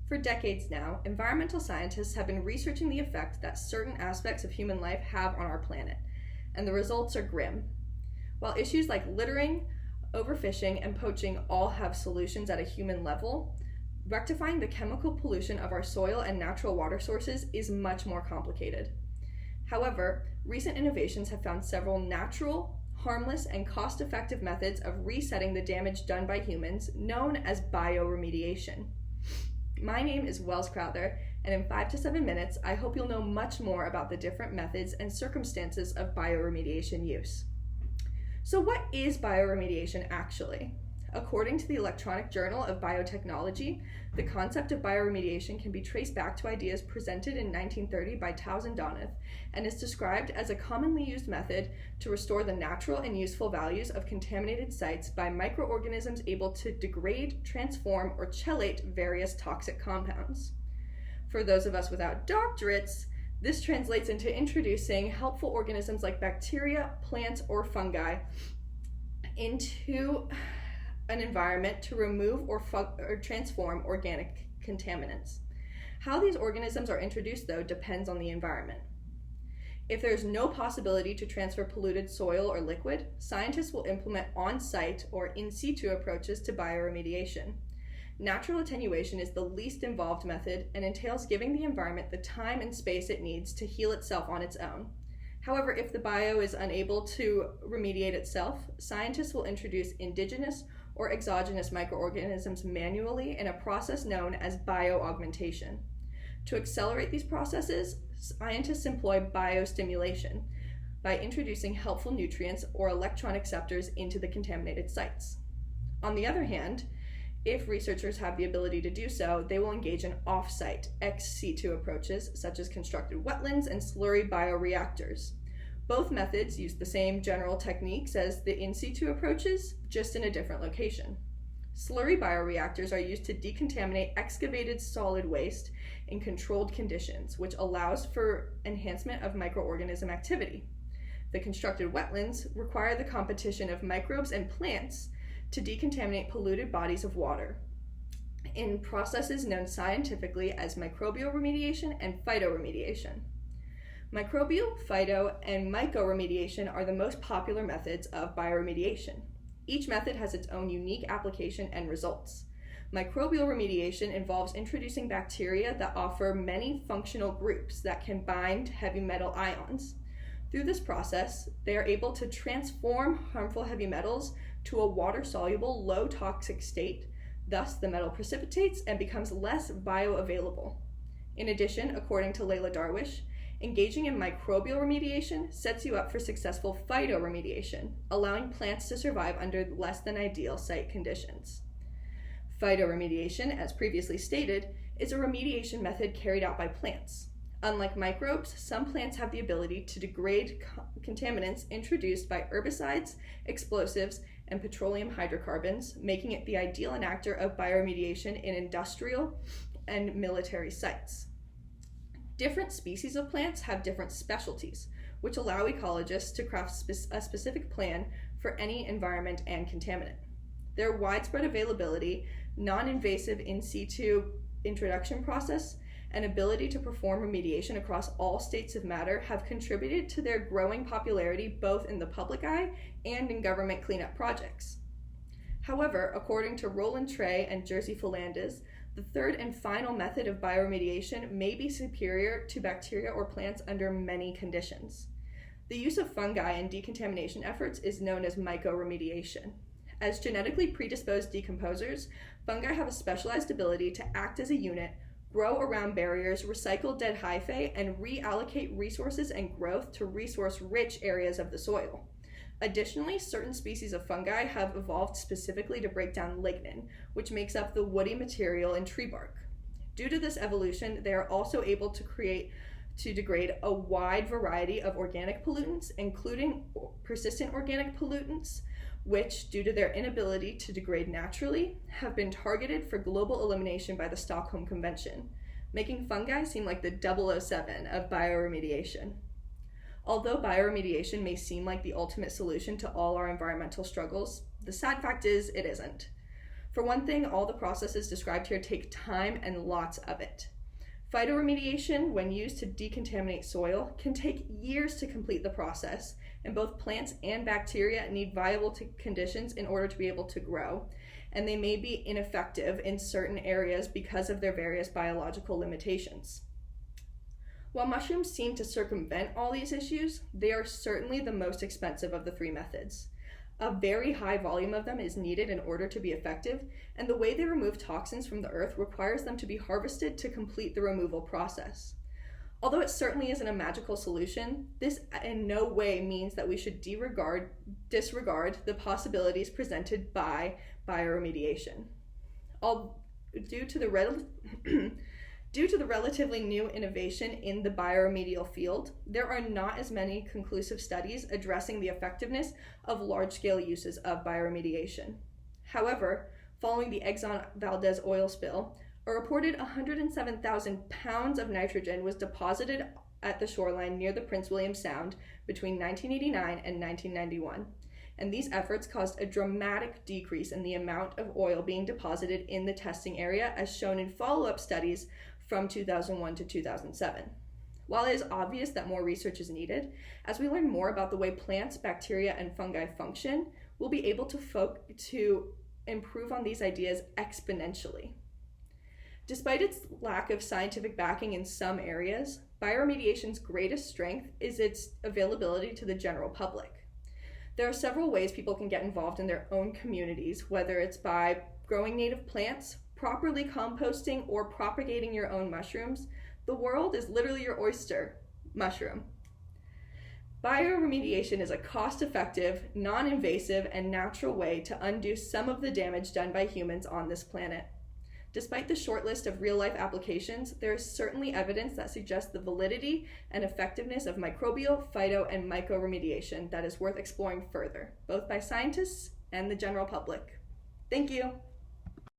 For decades now, environmental scientists have been researching the effect that certain aspects of human life have on our planet, and the results are grim. While issues like littering, overfishing, and poaching all have solutions at a human level, rectifying the chemical pollution of our soil and natural water sources is much more complicated. However, recent innovations have found several natural, harmless, and cost-effective methods of resetting the damage done by humans, known as bioremediation. My name is Wells Crowther, and in 5 to 7 minutes, I hope you'll know much more about the different methods and circumstances of bioremediation use. So what is bioremediation actually? According to the Electronic Journal of Biotechnology, the concept of bioremediation can be traced back to ideas presented in 1930 by Towson Donath and is described as a commonly used method to restore the natural and useful values of contaminated sites by microorganisms able to degrade, transform, or chelate various toxic compounds. For those of us without doctorates, this translates into introducing helpful organisms like bacteria, plants, or fungi into an environment to remove or transform organic contaminants. How these organisms are introduced, though, depends on the environment. If there is no possibility to transfer polluted soil or liquid, scientists will implement on-site or in situ approaches to bioremediation. Natural attenuation is the least involved method and entails giving the environment the time and space it needs to heal itself on its own. However, if the bio is unable to remediate itself, scientists will introduce indigenous or exogenous microorganisms manually in a process known as bioaugmentation. To accelerate these processes, scientists employ biostimulation by introducing helpful nutrients or electron acceptors into the contaminated sites. On the other hand, if researchers have the ability to do so, they will engage in off-site, ex situ approaches such as constructed wetlands and slurry bioreactors. Both methods use the same general techniques as the in situ approaches, just in a different location. Slurry bioreactors are used to decontaminate excavated solid waste in controlled conditions, which allows for enhancement of microorganism activity. The constructed wetlands require the competition of microbes and plants to decontaminate polluted bodies of water in processes known scientifically as microbial remediation and phytoremediation. Microbial, phyto, and mycoremediation are the most popular methods of bioremediation. Each method has its own unique application and results. Microbial remediation involves introducing bacteria that offer many functional groups that can bind heavy metal ions. Through this process, they are able to transform harmful heavy metals to a water-soluble, low-toxic state. Thus, the metal precipitates and becomes less bioavailable. In addition, according to Layla Darwish, engaging in microbial remediation sets you up for successful phytoremediation, allowing plants to survive under less than ideal site conditions. Phytoremediation, as previously stated, is a remediation method carried out by plants. Unlike microbes, some plants have the ability to degrade contaminants introduced by herbicides, explosives, and petroleum hydrocarbons, making it the ideal enactor of bioremediation in industrial and military sites. Different species of plants have different specialties, which allow ecologists to craft a specific plan for any environment and contaminant. Their widespread availability, non-invasive in situ introduction process, and ability to perform remediation across all states of matter have contributed to their growing popularity both in the public eye and in government cleanup projects. However, according to Roland Trey and Jerzy Falandes, the third and final method of bioremediation may be superior to bacteria or plants under many conditions. The use of fungi in decontamination efforts is known as mycoremediation. As genetically predisposed decomposers, fungi have a specialized ability to act as a unit, grow around barriers, recycle dead hyphae, and reallocate resources and growth to resource-rich areas of the soil. Additionally, certain species of fungi have evolved specifically to break down lignin, which makes up the woody material in tree bark. Due to this evolution, they are also able to degrade a wide variety of organic pollutants, including persistent organic pollutants, which, due to their inability to degrade naturally, have been targeted for global elimination by the Stockholm Convention, making fungi seem like the 007 of bioremediation. Although bioremediation may seem like the ultimate solution to all our environmental struggles, the sad fact is it isn't. For one thing, all the processes described here take time and lots of it. Phytoremediation, when used to decontaminate soil, can take years to complete the process, and both plants and bacteria need viable conditions in order to be able to grow, and they may be ineffective in certain areas because of their various biological limitations. While mushrooms seem to circumvent all these issues, they are certainly the most expensive of the three methods. A very high volume of them is needed in order to be effective, and the way they remove toxins from the earth requires them to be harvested to complete the removal process. Although it certainly isn't a magical solution, this in no way means that we should disregard the possibilities presented by bioremediation. Due to the relatively new innovation in the bioremedial field, there are not as many conclusive studies addressing the effectiveness of large-scale uses of bioremediation. However, following the Exxon Valdez oil spill, a reported 107,000 pounds of nitrogen was deposited at the shoreline near the Prince William Sound between 1989 and 1991. And these efforts caused a dramatic decrease in the amount of oil being deposited in the testing area, as shown in follow-up studies from 2001 to 2007. While it is obvious that more research is needed, as we learn more about the way plants, bacteria, and fungi function, we'll be able to improve on these ideas exponentially. Despite its lack of scientific backing in some areas, bioremediation's greatest strength is its availability to the general public. There are several ways people can get involved in their own communities, whether it's by growing native plants, properly composting, or propagating your own mushrooms. The world is literally your oyster. Mushroom. Bioremediation is a cost-effective, non-invasive, and natural way to undo some of the damage done by humans on this planet. Despite the short list of real-life applications, there is certainly evidence that suggests the validity and effectiveness of microbial, phyto, and mycoremediation that is worth exploring further, both by scientists and the general public. Thank you.